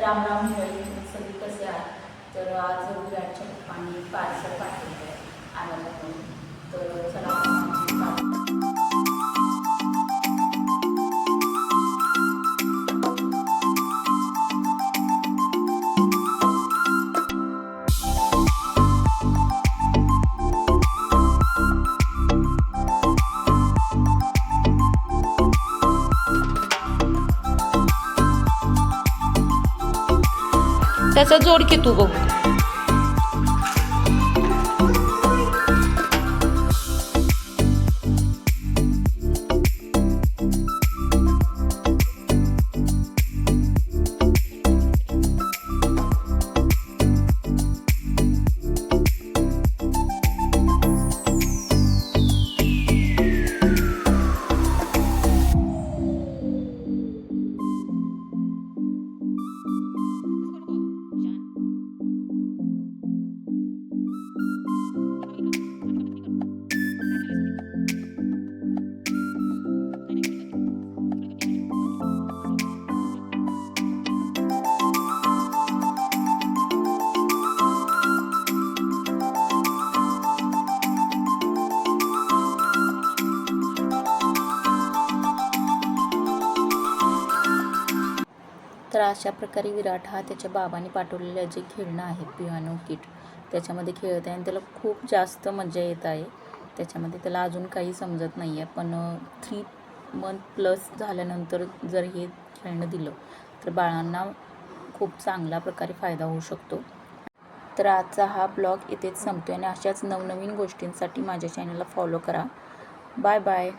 राम राम मंडळी, सगळी कसे आहात? तर आज विराटच्या पप्पांनी पार्सल पाठवलं आहे आम्हाला. तर चला त्याचा जोड की तू बघ. तर अशा प्रकारे विराट हा त्याच्या बाबांनी पाठवलेलं जे खेळणं आहे पियानो किट त्याच्यामध्ये खेळत आहे आणि त्याला खूप जास्त मजा येत आहे. त्याच्यामध्ये त्याला अजून काही समजत नाही आहे, पण 3 मंथ प्लस झाल्यानंतर जर हे खेळणं दिलं तर बाळांना खूप चांगल्या प्रकारे फायदा होऊ शकतो. तर आजचा हा ब्लॉग इथेच संपतो आणि अशाच नवनवीन गोष्टींसाठी माझ्या चॅनलला फॉलो करा. Bye bye.